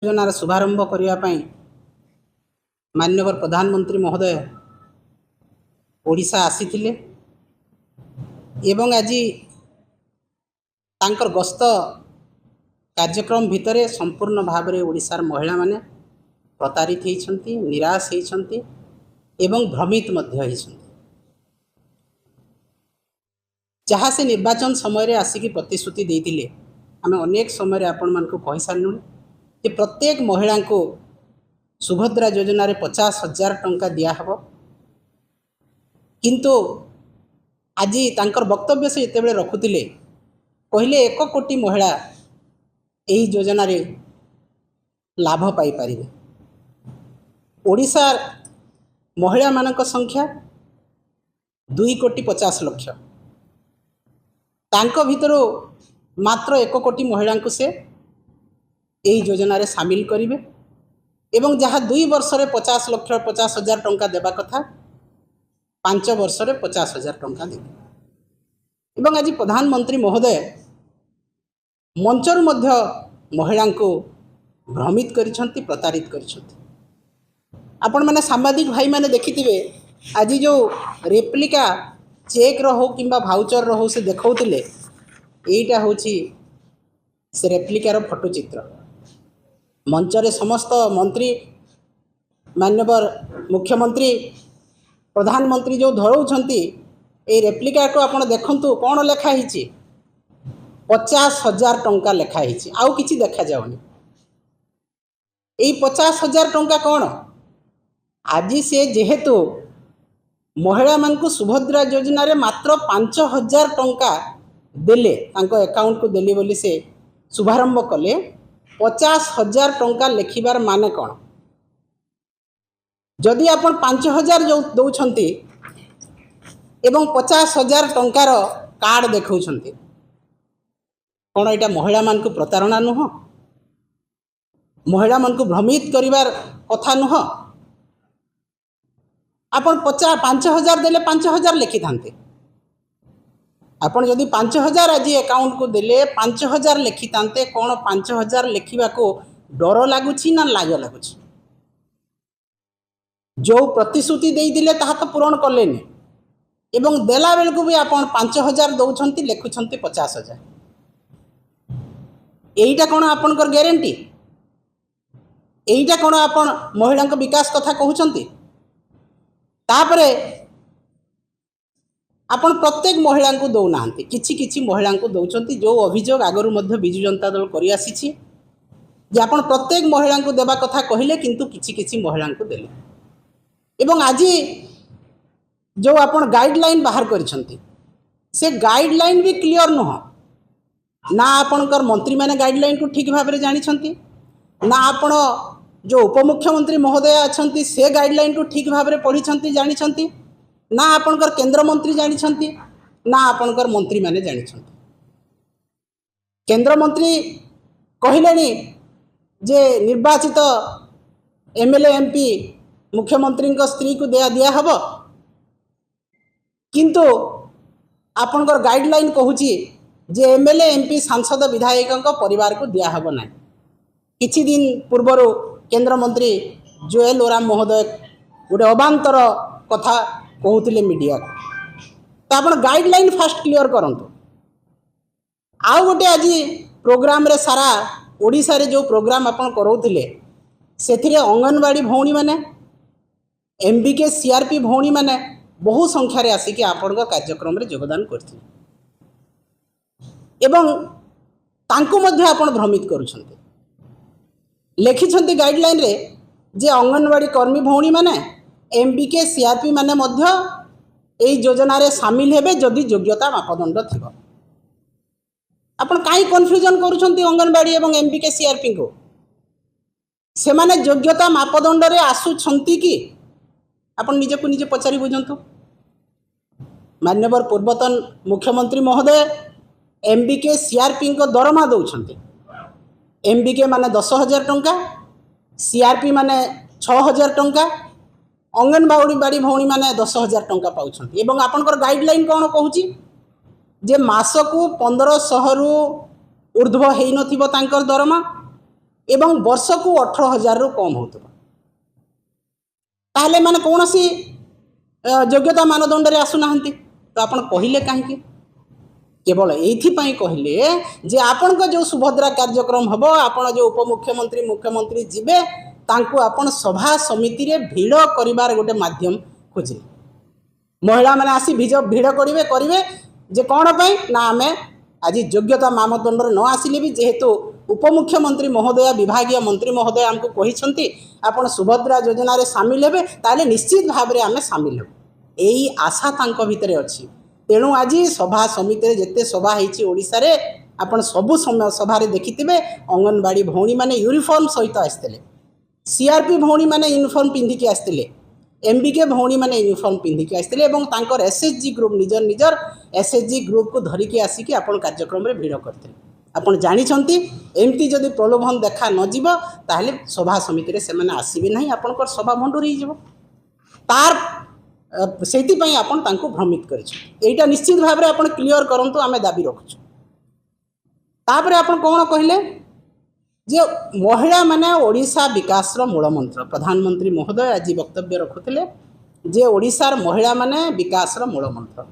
योजनार शुभारंभ करने माननीय प्रधानमंत्री महोदय ओडिशा आसीथिले एवं आज तांकर गस्त कार्यक्रम भितर संपूर्ण भाव में ओडिशार महिला माने प्रतारित होती, निराश होती एवं भ्रमित जहाँ से निर्वाचन समय आसिकी प्रतिश्रुति देते आम अनेक समय आपण मान कही सारूँ कि प्रत्येक महिला को सुभद्रा योजना 50,000 टंका दिहब किंतु आज तांकर वक्तव्य से जिते रखुले कहले 1 कोटी महिला यही योजना लाभ पाई पारिबे। ओडिशा महिला मानक संख्या 2,50,00,000 तांको भितरो मात्र 1 कोटी महिला को से यही योजना रे शामिल करिवे एवं जहाँ 2 वर्ष रे 50,00,000 टंका देबा कथा 5 वर्ष रे 50,000 टंका देबे। एवं आज प्रधानमंत्री महोदय मंचर मध्य महिला को भ्रमित करिसंती, प्रतारित करिसंती। आपण माने सांबादिक भाई माने देखिथिबे आज जो रेप्लिका चेक रो हो किंबा भाउचर रो हो से देखौतिले एटा होची से रेप्लिकार फोटो चित्र। मंचरे समस्त मंत्री माननीय मुख्यमंत्री प्रधानमंत्री जो धरौछंती ए रेप्लिका को आपण देखंतु कोन लेखा हिची 50,000 टंका लेखा हिची, आउ किछि देखा जाउनी। ए 50,000 टंका कोन आज से जेहेतु महिला मान को सुभद्रा योजना रे मात्र 5,000 टंका देले तांको अकाउंट को देली बोली से शुभारंभ कले 50,000 टंका लेखिबार माने कौन? जदि आपण 5,000 जो दौछंती एवं 50,000 टंकार कार्ड देखौछंती कौन एटा महिला मान को प्रतारणा नुह? महिला मान को भ्रमित करिवार कथा नुह? आपण 5,000 देले 5,000 लेखि थांते। आपण जदि 5,000 आज अकाउंट को देले 5,000 लेखि थांते कौन 5,000 लेखिबा को डर लागुछि ना लाज लागुछि? जो प्रतिश्रुति देई दिले ताहा तो पूरण कलेनी एवं देला बेल को भी आपण 5,000 दौछंती लेखुछंती 50,000। एईटा कोन आपनकर ग्यारंटी? एईटा कोन आपण महिला विकास कथा कहउछंती? तापरे आपण प्रत्येक महिला को दौना किछि महिला को दौरान जो अभियोग आगरू मध्य बिजु जनता दल कर आसी जे आपण प्रत्येक महिला को देवा कथा कहले किंतु किछि महिला को देले एवं आज जो आपण गाइडलाइन बाहर करिसंती से गाइडलाइन भी क्लियर नुह ना आपणकर मंत्री माने गाइडलाइन को ठीक भाव में जानी ना आपण जो उपमुख्यमंत्री महोदय अच्छा से गाइडलाइन को ठीक भाव में पढ़ी जानी ना आपणकर केंद्र मंत्री जानी ना आपणकर मंत्री माने जानी। केंद्र मंत्री कहले जे निर्वाचित एमएलए एमपी मुख्यमंत्री स्त्री को दिया हब किंतु आपणकर गाइडलाइन कहूची जे एमएलए एमपी सांसद विधायक परिवार को दिया हब ना। किछि दिन पूर्वर केंद्र मंत्री जोएल ओराम महोदय गोटे अबांतर कथा कहते मीडिया तो आप गाइडलाइन फास्ट क्लियर करंतु। आउ गोटे आज प्रोग्राम रे सारा ओडिशा रे जो प्रोग्राम आपन करौथिले सेथिरे अंगनवाड़ी भौणी माने एमबीके सीआरपी भौणी माने बहु संख्या रे आसिक आपण कार्यक्रम रे योगदान करथिले एवं तांको मध्य आपण भ्रमित करूछंती। लेखिछंती गाइडलाइन रे जे अंगनवाड़ी कर्मी भौणी माने एमबीके सीआरपी माने मध्य एई योजना रे शामिल हेबे जदि योग्यता मापदंड थिबो। आपण काई कन्फ्यूजन करूछंती अंगनवाड़ी एवं एमबीके सीआरपी को? से माने योग्यता मापदंड रे आसुछंती कि? आपण निजे को निजे पचारि बुझंतु। माननीय पूर्वतन मुख्यमंत्री महोदय एमबीके सीआरपी को दरमा दौछंती। एमबीके माने 10,000 टंका, सीआरपी माने 6,000 टंका, अंगनवाड़ी भौणी माने 10,000 टंका पाउछंती एवं आपनकर गाइडलाइन कौन कहूची जे मास को 1,500 रु ऊर्ध्व हेई नथिबो तांकर दरमा एवं वर्ष को 18,000 रु कम हो ताहले माने कौन सी योग्यता मानदंड रे आसुना तो आपण कहले कहीं केवल ये कहले जे आपण जो सुभद्रा कार्यक्रम हम आपण जो उपमुख्यमंत्री मुख्यमंत्री जीवे तांको आपण सभा समिति रे भिड़ करिवार गोटे माध्यम खोजे महिला माने आसी भिड़ करिवे जे कौन पाई ना आमे आज योग्यता मानदंड न आसिले भी जेहेतु उपमुख्यमंत्री महोदय विभागीय मंत्री महोदय आमको कही आपण सुभद्रा योजना रे सामिल हेबे ताले निश्चित भाव में आमे सामिल हेबु एई आशा तांको भितरे अछि तेणु आज सभा समिति रे जेते सभा हेछि ओडिसा रे आपण सबु सभा रे देखिथिबे अंगनवाड़ी भौणी माने यूनिफॉर्म सहित आस्थिले सीआरपी भौणी माने यूनिफॉर्म पिंधि के आस्थिले एमबीके भौणी माने यूनिफॉर्म पिंधि के आस्थिले एवं तांकर एसएचजी ग्रुप निजर एसएचजी ग्रुप को धरिकी आसिकी आपण कार्यक्रम रे भिड़ करथिले आपण जानिछंती एमती जदि प्रलोभन देखा न जीव ताहले सभा समिति रे सेमाने आसीबे नाही आपनकर सभा भंडूर ही जीव तार सेति पई आपण तांको भ्रमित करिछु एटा निश्चित भाव रे आपण क्लियर करंतु आमे दाबी रखछु तापरे आपण कोन कहले जे महिला माने ओडिशा विकास रो मूल मंत्र प्रधानमंत्री महोदय आज वक्तव्य रखुथिले जे ओडिशार महिला माने विकास रो मूल मंत्र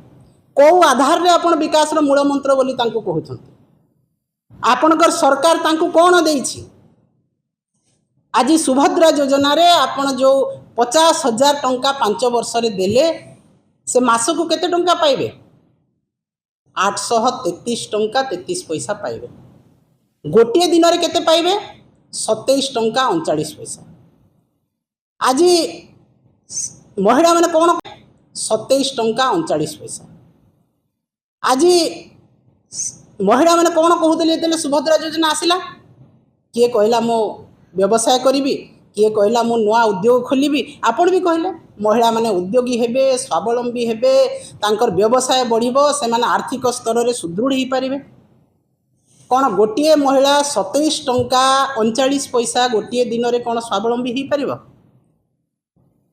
को आधार रे आपण विकास रो मूल मंत्र बोली तांको कहउछंती आपणकर सरकार तांको कोन देइछि आज सुभद्रा योजना रे आपण जो 50,000 टंका 5 वर्ष रे देले से मासको केते टंका पाइबे 833 टंका 33 पैसा पाइबे गोटे दिन रे केते पाइबे 27 टंका 39 पैसा आज महिला माने कोन 27 टंका 39 पैसा आज महिला माने कोन कहउतले तेले सुभद्रा योजना आसिला किए कहला मो व्यवसाय करी किए कहला मु नुआ उद्योग खोलिबी आपण भी कहले महिला माने उद्योगी हेबे स्वावलंबी हेबे तांकर व्यवसाय बढ़िबो से माने आर्थिक स्तर रे सुदृढ़ ही पारिबे कौन गोटे महिला 27 टंका 39 पैसा गोटे दिन रे कौन स्वावलंबी ही पारिबो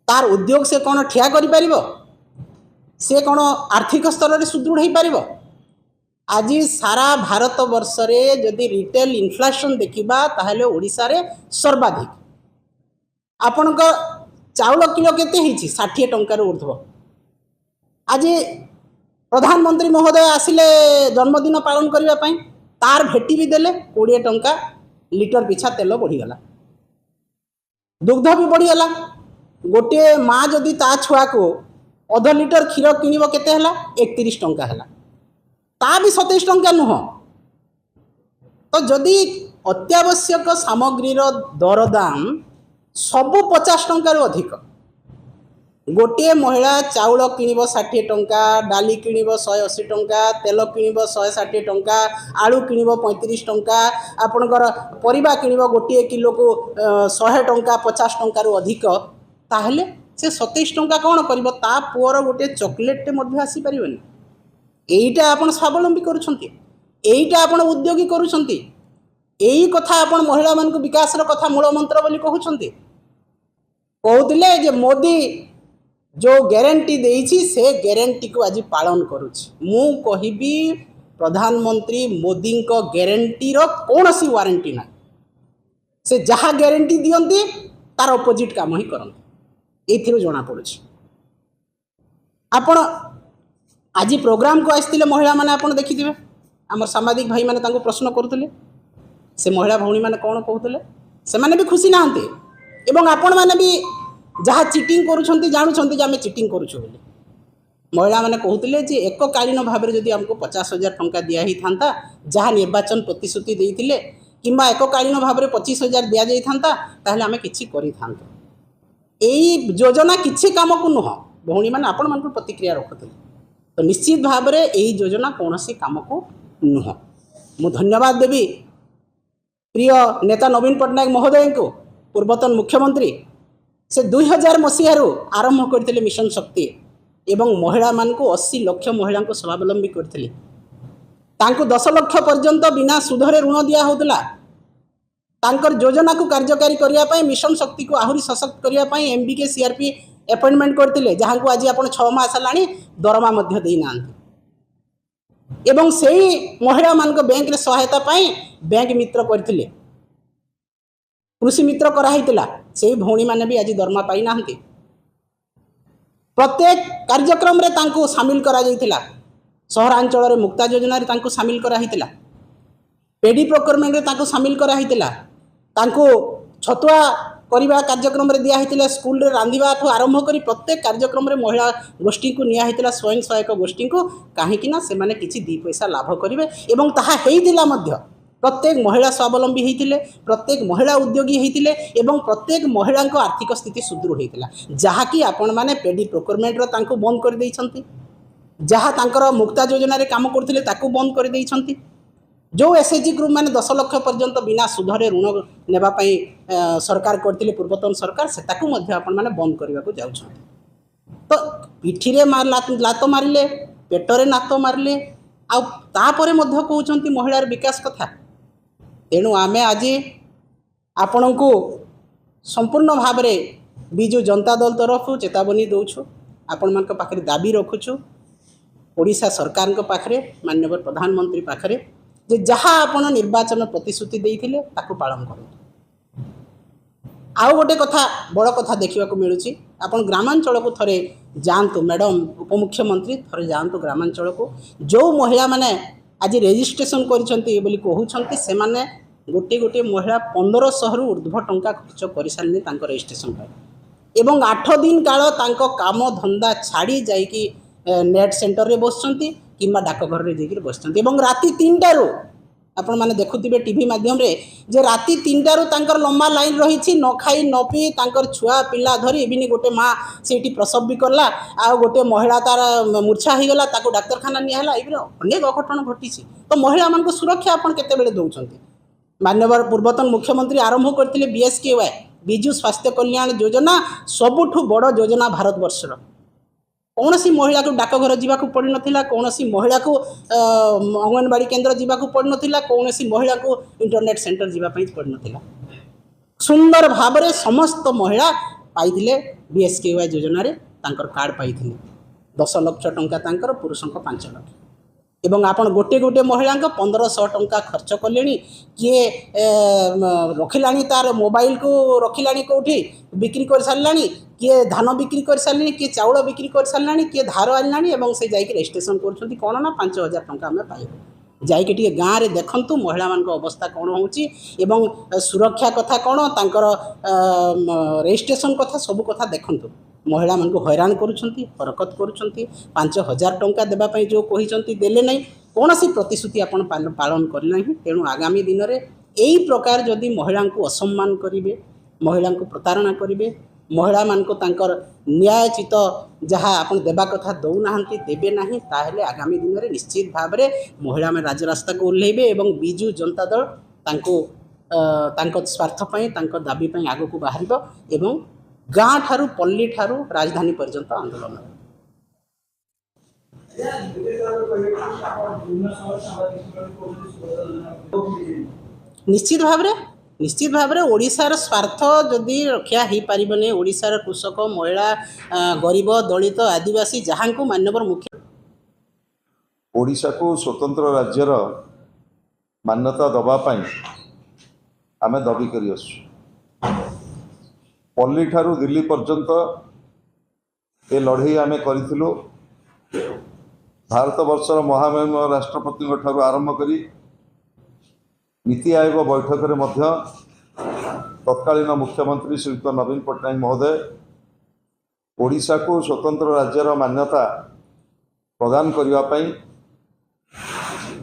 तार उद्योग से कौन ठिया करि पारिबो से कौन आर्थिक स्तर रे सुदृढ़ ही पारिबो आज सारा भारत वर्ष रे जदि रिटेल इन्फ्लेशन देखिबा ताहले ओडिसा रे सर्वाधिक आपण को चाउल किलो केते हिची 60 टंका रे ऊर्ध्व आज प्रधानमंत्री महोदय आसिले जन्मदिन पालन करिबा पई तार भेटी भी देले 20 टंका लिटर पिछा तेल बढ़ी गला दुग्ध भी बढ़ी गला गोटे माँ जदि ता छुआ को अध लिटर क्षीर किनिबो केते हला 31 टंका हला ता भी 27 टंका नुह तो जदि अत्यावश्यक सामग्री दर दाम सबु 50 टंका रु अधिक गोटे महिला चाउल किनिबो 60 टंका डाली किनिबो 180 टंका तेल किनिबो 160 टंका आलू किनिबो 35 टंका आपणकर परिबा किनिबो गोटे किलो को 100 टंका 50 टंका रु अधिक ताहले से 27 टंका कौन करिबो ता पुअर गोटे चॉकलेट टे मध्ये आसी परिबनी एईटा आपण स्वावलंबी करूछंती एईटा आपण उद्योगी करूछंती एई कथा आपण महिला मान को विकास रो कथा मूल मंत्र बोली कहउछंती कहउतिले जे मोदी जो ग्यारंटी देइछि से ग्यारंटी को आज पालन करूछि मु कहिबी प्रधानमंत्री मोदी को ग्यारंटी रो कोनोसी वारंटी ना से जहा ग्यारंटी दियंती तार ऑपोजिट काम ही करंती एथिरो जणा पड़ुछि आपण आज प्रोग्राम को आसते महिला माने आपण देखिथिबे आम सामाजिक भाई माने तांको प्रश्न करुले से महिला भौणी माने कौन कहते से माने भी खुशी नहांती एवं आपण माने भी जहाँ चिटिंग करुछंती जानुछंती जे आमे चिटिंग करूछु बोली महिला माने कहते जे एककालीन भाव में जदि हमको 50,000 टंका दिया ही थांता जहाँ निर्वाचन प्रतिश्रुति देइथिले किंबा एककालीन भाव में 25,000 दिया जाई थांता ताहले आमे किछि करि थांतो एई योजना किछि काम को नुह भौणी माने आपण मान प्रतिक्रिया रखुथिले तो निश्चित भाव में यही योजना कौन सी काम को नुह मु धन्यवाद देवी प्रिय नेता नवीन पट्टनायक महोदय को पूर्वतन मुख्यमंत्री से 2000 मसीह आरंभ करते मिशन शक्ति एवं महिला मान को 80 लाख महिला को स्वावलंबी करते 10 लाख पर्यंत बिना सुधरे ऋण दिया होता योजना को कार्यकारी करने मिशन शक्ति को आहरी सशक्त करने एमबीके सीआरपी अपॉइंटमेंट करते जहाँ को आज आप 6 मास है दरमा देना एवं से ही महिला मान बैंक रे सहायता पाई बैंक मित्र करते कृषि मित्र कराइला से भौणी मैंने भी आज दरमा पाई ना प्रत्येक कार्यक्रम रे तांको सामिल करा जाइतिला सहरांचल रे मुक्ता योजना रे तांको सामिल करा हितिला पेडी प्रोक्योरमेंट रे तांको सामिल करा हितिला तांको छतुआ करबा कार्यक्रम रे दिया हितिला स्कूल रे रांधिबा ठो आरंभ करी प्रत्येक कार्यक्रम रे महिला गोष्ठी को निया हितिला स्वयं सहायक गोष्ठी को काहे कि ना से माने किछि 2 पैसा लाभ करिवे एवं ताहा हेइतिला मध्य प्रत्येक महिला स्वावलंबी होते प्रत्येक महिला उद्योगी होते एवं प्रत्येक महिला आर्थिक स्थिति सुदृढ़ होता जहाँकि आपण मैंने पेडी प्रोक्योरमेंट बंद कर देइछंती जहाँ तांकर मुक्ता योजना रे काम करथिले ताकू बंद कर देइछंती जो एसएचजी ग्रुप मैंने 10 लाख पर्यंत बिना सुधरे ऋण नेबा पई सरकार करथिले पूर्वतन सरकार से ताकू मध्य आपण माने बंद करबा को जाउछंती तो पिठी रे लात मारिले पेटरे नात मारिले आ तापरे मध्य कहउछंती महिलार विकास कथा तेणु आमे आज आपण को संपूर्ण भाव में विजु जनता दल तरफ चेतावनी दौछु आपण मान पाखे दाबी रखुछु ओडिशा सरकार पाखे माननीय प्रधानमंत्री पाखे जे जहाँ आपण निर्वाचन प्रतिश्रुति देइथिले ताकू पालन करु आउ गोटे कथा बड़ कथा देखा मिलूँ आपण ग्रामांचल को थरे जातु मैडम उपमुख्यमंत्री थरे जातु ग्रामांचल को जो महिला माने आज रेजिस्ट्रेशन कहते से माने गोटे गोटे महिला 1500 रु ऊर्ध्व टंका खर्च कर सारे रेजिस्ट्रेशन एवं 8 दिन काल तांको काम धंदा छाड़ी जाइकी नेट सेंटर रे बसचंती किंबा डाकघर रे जाइकी बसचंती एवं राति 3टा रु आपण माने देखुथिबे टीवी माध्यम रे जे राति 3टा रु तांकर लंबा लाइन रही न खाई न पी तांकर छुआ पिला धरी इबिनी गोटे माँ सेठी प्रसव भी करला आ गोटे महिला तार मूर्छा हो गला ताको डाक्तरखाना नियाला इबरे अनेक अघटन घटी तो महिला मान को सुरक्षा आपण केते बेले दउचंती माननीय पूर्वतन मुख्यमंत्री आरंभ करथिले बीएसकेवाई विजु स्वास्थ्य कल्याण योजना सबुठु बड़ योजना भारत वर्षर कौन सी महिला को डाकघर जावाक पड़ नाला कौन सी महिला को अंगनवाड़ी केन्द्र जावाक पड़ नाला कौन सी महिला को इंटरनेट सेंटर जावाई पड़ नाला सुंदर भाव में समस्त महिला पाई बीएसकेवाई योजना रे तांकर कार्ड पाई 10 लाख टंका तांकर पुरुषों 5 लाख एवं आपण गोटे गोटे महिला 1500 टंका खर्च कले किए रखिलानी तार मोबाइल को रखिलानी कौटी बिक्री कर सारा किए धान बिक्री कर सारे किए चाउल बिक्री कर सारा किए धार आनिलानी एवं से जाइए रेजिस्ट्रेशन कर कौन ना 5000 टंका आम पाइबू जाइए टे गाँव में देखूँ महिला मान अवस्था कौन हो सुरक्षा कथा कौन तांकर रेजिस्ट्रेशन कथा सब कथा देखूँ महिला मान हैरान करुँच हरकत करुँच 5000 टंका देवाई जो कहते देले नहीं कौन सी प्रतिश्रुति आप पालन करना तेणु आगामी दिन में यही प्रकार जदि महिला को असम्मान करेंगे महिला को प्रतारणा करेंगे महिला मान तांकर न्यायचित जहाँ आप देवा कथा दौना देवे ना ताहले आगामी दिन में निश्चित भाव में महिला में राजरास्ता को ओह्लैबे एवं विजु जनता दल तांको स्वार्थपाई दाबी आग को बाहर एवं गाँ ठारू पल्ली ठारू राजधानी पर्यंत आंदोलन निश्चित भाव में ओडिशार स्वार्थ जदि रक्षा हो पारे ओडिशार कृषक महिला गरीब दलित आदिवासी जहाँ को मान्यवर मुख्य ओडिशा को स्वतंत्र राज्यर मान्यता दवापाई आम दाबी कर पल्ली ठारू दिल्ली पर्यंत ए लड़ई आम करूँ भारत वर्षर महामहिम राष्ट्रपति ठारू आरंभ करी नीति आयोग बैठक में तत्कालीन मुख्यमंत्री श्रीयुक्त नवीन पट्टनायक महोदय ओडिशा को स्वतंत्र राज्यर मान्यता प्रदान करने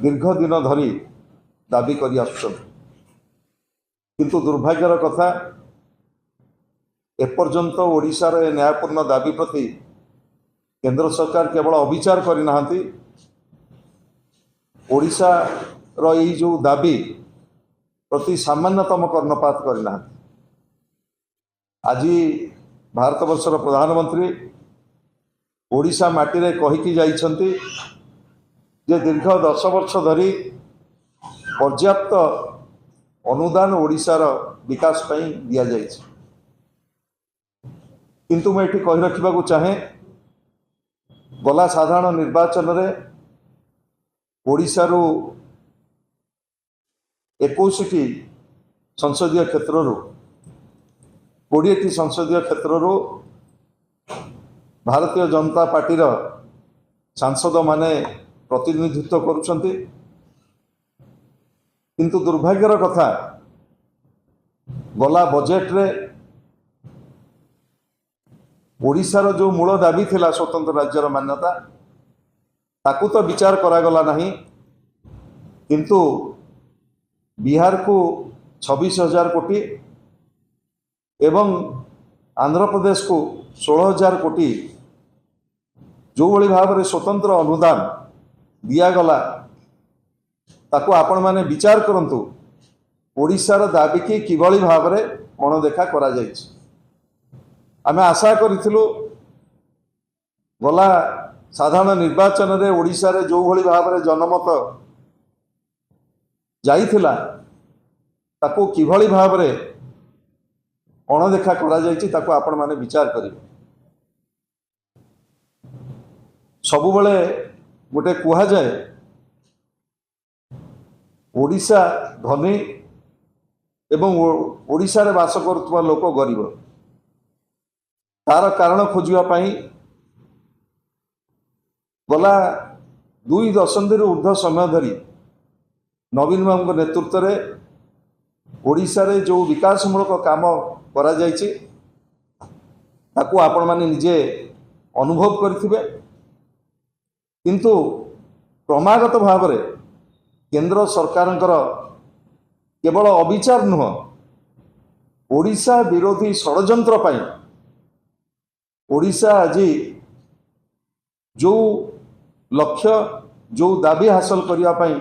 दीर्घ दिन धरी दाबी कर किंतु दुर्भाग्यर कथा एपर्यंत ओडिशार न्यायपूर्ण दाबी प्रति केंद्र सरकार केवल अविचार करना ओडिशार यही जो दाबी प्रति सामान्यतम कर्णपात करना आज भारत वर्षर प्रधानमंत्री ओडिशा माटी रे कहिकी जाइछंती जे दीर्घ 10 वर्ष धरी पर्याप्त अनुदान ओडिशार विकास पई दिया जाइछ किंतु मैं ये कही रखा चाहे गला साधारण निर्वाचन रे ओडिशार 21 संसदीय क्षेत्र कोड़े संसदीय क्षेत्र भारतीय जनता पार्टी सांसद माने प्रतिनिधित्व करुछंती। किंतु दुर्भाग्यर कथा गला बजेट रे ओडिशार जो मूल दाबी थिला स्वतंत्र राज्यर मान्यता ताकू तो विचार करागला नहीं, किंतु बिहार को 26,000 कोटी एवं आंध्र प्रदेश को 16,000 कोटी जो भली भाव में स्वतंत्र अनुदान दिगला ताकू आपण माने विचार करंतु ओडिशार दाबी की किभली भाव में अणदेखा करा जायछि। आमे आशा करिथिलु गला साधारण निर्वाचन रे ओडिशा रे जो भली भाव में जनमत जाइथिला ताकू किभली भाव में अणदेखा करा जायछि ताकू आपण माने विचार करिवे। सबु बेले गोटे कुहा जाए ओडिशा धनी एवं ओडिशा रे वास करुवा लोक गरीब। तार कारण खोजिबा पई गला 2 दशंधि ऊर्ध्व समय धरी नवीन बाबू नेतृत्व रे ओडिशा रे जो विकासमूलक काम करा जायछि ताकू आपण माने निजे अनुभव करथिबे। किंतु क्रमागत भाव में केंद्र सरकार केवल अविचार नुह ओडिशा विरोधी षड्यंत्र पाई ओडिशा आज जो लक्ष्य जो दाबी हासिल करने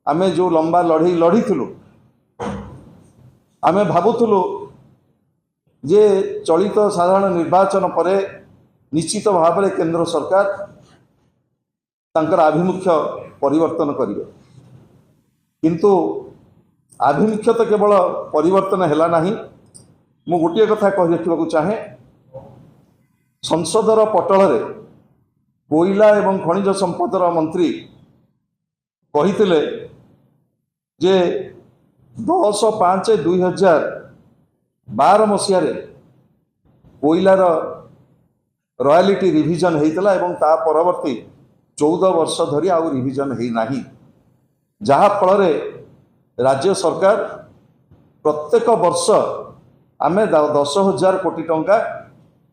आमे जो लंबा लड़ई लड़ीलु आमे भावुलु जे चलित साधारण निर्वाचन पर निश्चित भाव में केंद्र सरकार तांकर आभिमुख्य परिवर्तन करिवे। किंतु आभिमुख्य तो केवल परिवर्तन हैला नहीं। मु गोटे कथा कहि रखिबाकू चाहे संसदर पटल रे कोयला एवं खनिज संपदर मंत्री कहिथिले जे 10/5/2012 मसीह रे कोयलार रॉयल्टी रिविजन हेइतला एवं ता परवर्ती 14 वर्ष धरी आउ रिविजन है नहीं, जहा फल राज्य सरकार प्रत्येक वर्ष आमे 10,000 कोटी टंका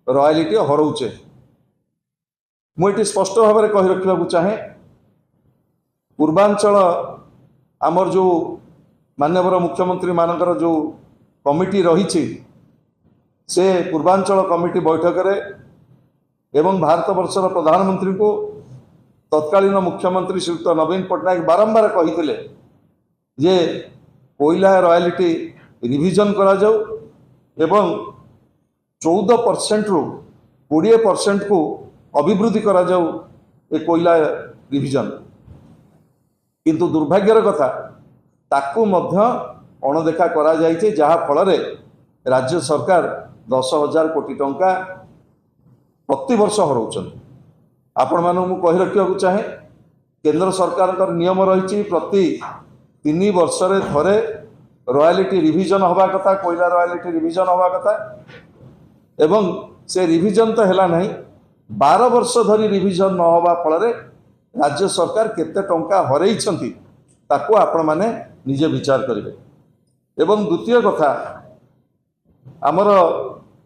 रॉयल्टी हरौचे। मुझे स्पष्ट भाव में कही रखा चाहे पूर्वांचल आमर जो माननीय मुख्यमंत्री मानकर जो कमिटी रही से पूर्वांचल कमिटी बैठक रे एवं भारत वर्षर प्रधानमंत्री को तत्कालीन मुख्यमंत्री श्रीयुक्त नवीन पट्टनायक बारंबार कही जे कोयला रॉयल्टी रिविजन करा जाऊ एवं 14% रु 20% को अभिवृद्धि करा जाऊ ए कोयला रिविजन। किंतु दुर्भाग्यर कथा ताकू मध्य अणदेखा करा जायछि, जहा फल रे राज्य सरकार 10,000 कोटी टंका प्रति वर्ष हरौछन। आपण मानू मु कहि रखिया चाहे केंद्र सरकार का नियम रही प्रति 3 वर्ष रे थरे रॉयल्टी रिविजन हवा कथा, कोयला रॉयल्टी रिविजन हवा कथा एवं से रिविजन तो हैला नहीं। 12 वर्ष धरी रिविजन न हवा फल रे राज्य सरकार केते टंका हरैछंती ताकू आपण माने निजे विचार करिवे। एवं द्वितीय कथा आमर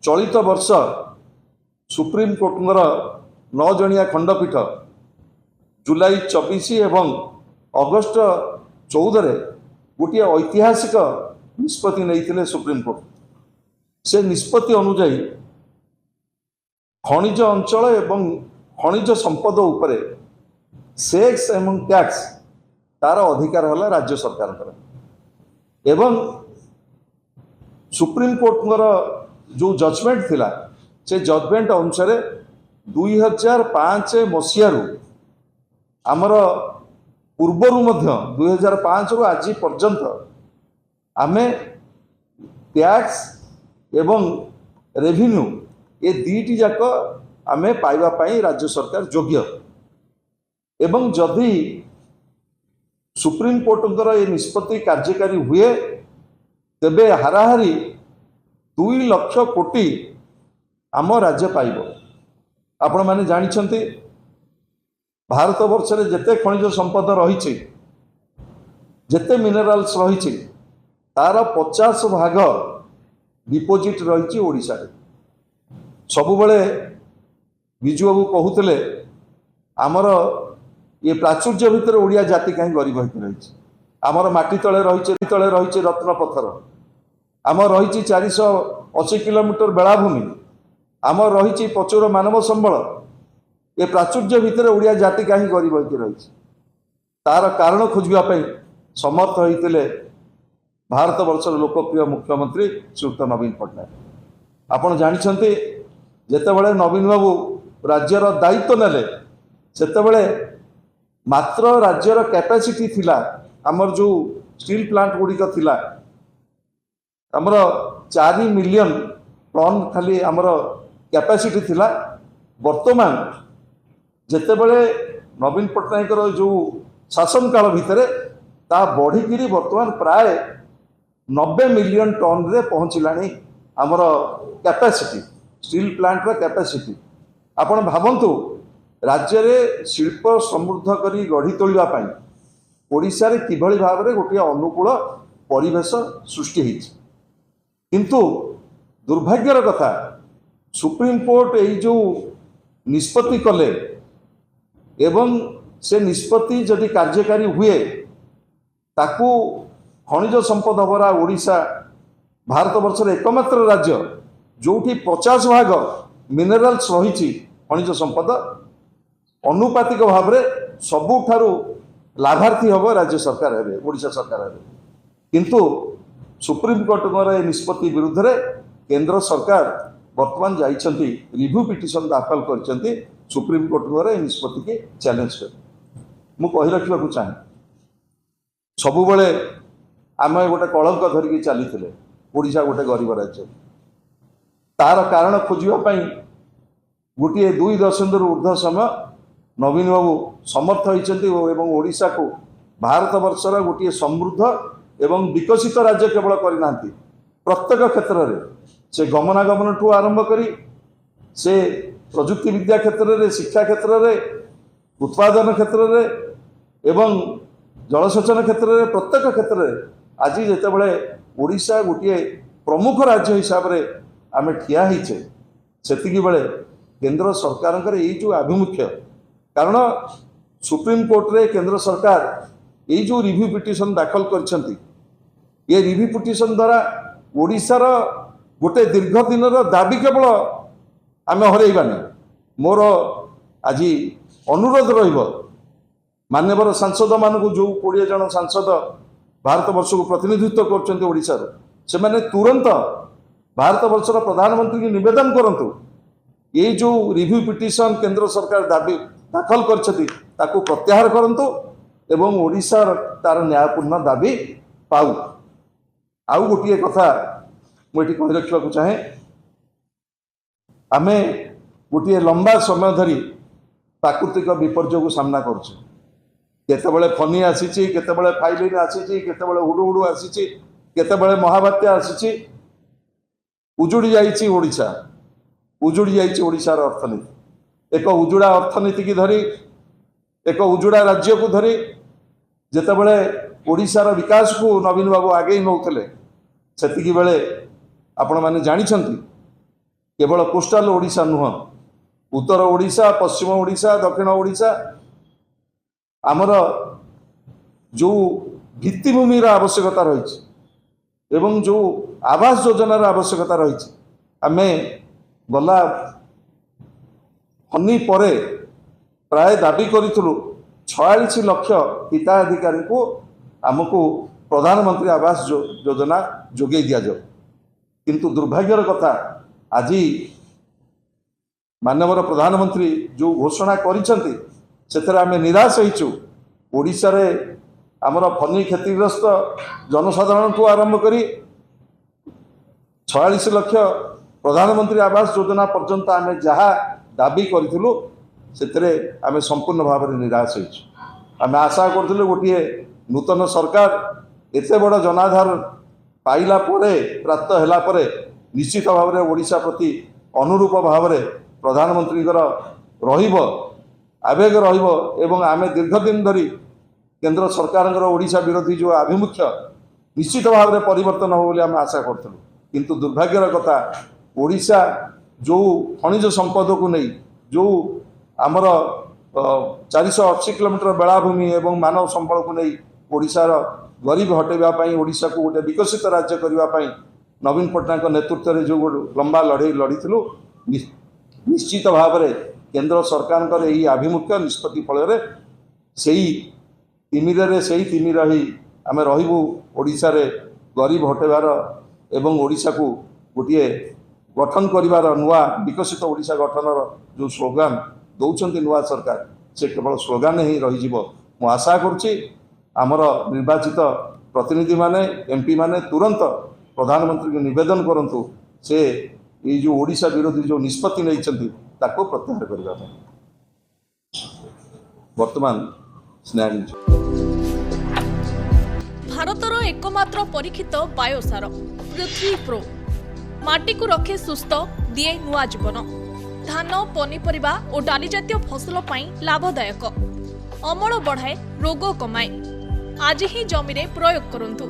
चलित वर्ष सुप्रीम कोर्टर 9 जणिया खंडपीठ जुलाई 24 एवं अगस्ट 14 रे गोटे ऐतिहासिक निष्पत्ति नहीं सुप्रीम कोर्ट। से निष्पत्ति अनुजाई खनिज अंचल एवं खनिज संपद उपरे सेक्स एवं टैक्स तार अधिकार है राज्य सरकार एवं सुप्रीम कोर्ट जो जजमेंट थिला से जजमेंट अनुसार 2005 मसीह आमर पूर्वर 2005 रु आज पर्यंत आमे टैक्स एवं रेभिन्यू ये दीटी जाक आमे पाइबा पाई राज्य सरकार योग्य। एवं जदि सुप्रीम कोर्ट ये निष्पत्ति कार्यकारी हुए तेबे हाराहारी 2 ଲକ୍ଷ କୋଟି आम राज्य पाइब। आपण माने जानिछन्ति भारत वर्ष रे जेते खनिज संपद रही जेते मिनरल्स रही तार 50 भाग डिपोजिट रही ओडिशा रे। सबु बेले बिजू बाबू कहूले आमर ये प्राचुर्य भितर ओडिया जाति कहीं गरीब होती रही। आमर माटी तले रही रत्न पत्थर, आम रही 480 किलोमीटर बेलाभूमि, आम रही प्रचुर मानव संबल। ये प्राचुर्य भितर ओडिया जाति कहीं गरीब होती रही। तार कारण खोजापी समर्थ होते भारत वर्षर लोकप्रिय मुख्यमंत्री श्रीयुक्त नवीन पट्टनायक। आपण जानिछन्ति जेतेबेले नवीन बाबू राज्यर दायित्व नेले सेतेबेले मात्र राज्यर कैपेसिटी थिला आमर जो स्टील प्लांट गुड़िक थिला आमर 4 मिलियन टन खाली आमर कैपेसिटी थिला। वर्तमान जेतेबेले नवीन पट्टनायकर जो शासन काल भितर ता बढ़िकी वर्तमान प्राय 90 मिलियन टन रे पहुँचलानी आमर कैपेसिटी स्टील प्लांट रा कैपेसिटी। आपण भावंतु राज्य रे शिल्प समृद्ध करी गढ़ी तोलिबा पई ओडिशा रे किभଳି भाबरे गोटे अनुकूल परिवेश सृष्टि होइछि। किंतु दुर्भाग्यर कथा सुप्रीम कोर्ट यही जो निष्पत्ति कले एवं से निष्पत्ति जदि कार्यकारी हुए ताकू खनिज संपद भरा ओडिशा भारत वर्षर एकमात्र राज्य जोठी 50 भाग मिनरल्स रही खनिज संपद अनुपातिक भाव में सबुठारु लाभार्थी हम राज्य सरकार है ओडिशा सरकार है। किंतु सुप्रीम कोर्ट निष्पत्ति विरुद्ध रे केंद्र सरकार वर्तमान जाइछन्ति रिव्यू पिटिशन दाखल करछन्ति सुप्रीम कोर्ट निष्पत्ति के चैलेंज कर। मु कहि रखिबा को चाहे सबु बेले आम गोटे कलंक धरिकी चली ओडिशा गोटे गरीब राज्य तार कारण खोजापी गोटे 2 दशंधि ऊर्ध्व समय नवीन बाबू समर्थ होती ओडिशा को भारत वर्षर गोटे समृद्ध एवं विकसित राज्य केवल करना प्रत्येक क्षेत्र में से गमनागमन ठू आरंभ करी से प्रजुक्ति विद्या क्षेत्र में शिक्षा क्षेत्र में उत्पादन क्षेत्र में एवं जलसेचन क्षेत्र में प्रत्येक क्षेत्र में आज जितेबले ओडिशा गोटे प्रमुख राज्य हिसाब से आम ठिया सेतिकी बेले केंद्र सरकार ये जो आभिमुख्य कारण सुप्रीम कोर्ट रे केंद्र सरकार ये जो रिव्यू पिटिशन दाखल करछन्ति ये रिव्यू पिटिशन द्वारा ओडिशार गोटे दीर्घ दिन दाबी केवल आम हरइबानी। मोर आज अनुरोध रहिब मान्यवर सांसद मानू जो 20 जन सांसद भारत वर्ष को प्रतिनिधित्व करछन्ति ओडिशार से माने तुरंत भारत वर्षर प्रधानमंत्री की निवेदन करंतु ये जो रिव्यू पिटिशन केंद्र सरकार दाबी दाखल करछति ताकू प्रत्याहार करंतु एवं ओडिशा तार न्यायपूर्ण दाबी पाऊ। आउ गोटे कथा मुझे कही रखा चाहे आमे गोटे लंबा समय धरी प्राकृतिक विपर्यय को सामना करछे। केतेबेले फनी आसीची केतेबेले फाइलिन आसीची केतेबेले हुडुहुडु आसीची केतेबेले महाबात्या आसीची उजुड़ी जाइछि ओडिशा उजुड़ी जाइछि ओडिशार अर्थनीति एक उजुड़ा अर्थनीति की धरी एक उजुड़ा राज्य को धरी जेतेबेले ओडिशार विकास को नवीन बाबू आगे नौथिले सेतिकी बेले आपण माने जानिछन्ति केवल कोस्टाल ओडिशा नुह उत्तर ओडिशा पश्चिम ओडिशा दक्षिण ओडिशा आमर जो भित्तिभूमि आवश्यकता रही एवं जो आवास योजनार आवश्यकता रही आमे गला फनी परे प्राय दाबी करूँ 46 लक्ष हिताधिकारी को आमको प्रधानमंत्री आवास योजना जोगे दि जाओ। किंतु दुर्भाग्यर कथा आज मानवर प्रधानमंत्री जो घोषणा करिसेंति सेथरे आमे निराश होइछु। ओडिशा रे आमर फनी क्षतिग्रस्त जनसाधारण को आरंभ करी 46 लक्ष प्रधानमंत्री आवास योजना पर्यंत आमे जहाँ दाबी करूँ से आमे संपूर्ण भाव में निराश होइछु। आमे आशा करथिलु गोटे नूतन सरकार एते बड़ जनाधार पाइला परे प्राप्त हैला परे निश्चित भाव में ओडिशा प्रति अनुरूप भाव में प्रधानमंत्री रहिब आवेग रहिब एवं आमे दीर्घ दिन धरी केंद्र सरकार ओडिशा विरोधी जो आभिमुख्य निश्चित भाव में परिवर्तन हो बोली आम आशा करूँ किंतु दुर्भाग्यर कथा ओडिशा जो खनिज संपद को नहीं जो आमर 480 किलोमीटर बेलाभूमि एवं मानव संबल को नहीं ओडिशार गरीब हटेवाई ओडिशा को गोटे विकसित राज्य करने नवीन पट्टनायक नेतृत्व में जो लंबा लड़े लड़ीलु निश्चित भाव में केंद्र सरकार यही आभिमुख्य निष्पत्ति फल से तिमिर ही आम रही ओडिशा रे गरीब हटेबार एवं ओडिशा को गोटे गठन करिवार नुआ विकसित ओडिशा गठन जो स्लोगान दौरान नुआ सरकार से केवल स्लोगान ही रही मु आशा करुच्ची आमर निर्वाचित प्रतिनिधि माने एमपी माने तुरंत प्रधानमंत्री को निवेदन करंतु से ये जो ओडिशा विरोधी जो निष्पत्ति नहीं ताको प्रत्याहार करने वर्तमान स्नेहा भारतर एकमात्र परीक्षित बायोसार पृथ्वी प्रो माटी को रखे सुस्थ दिए नुआ जीवन धान पनीपरिबा और डाली जातीय फसल पाई लाभदायक अमल बढ़ाए रोग कमाए आज ही जमी रे प्रयोग करंतु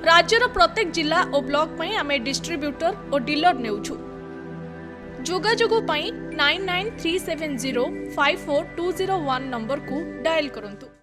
राज्यर प्रत्येक जिला और ब्लॉक पाई आमे डिस्ट्रीब्यूटर और डीलर नेउछु जोगाजोग पाई 9937054201 नंबर को डायल करंतु।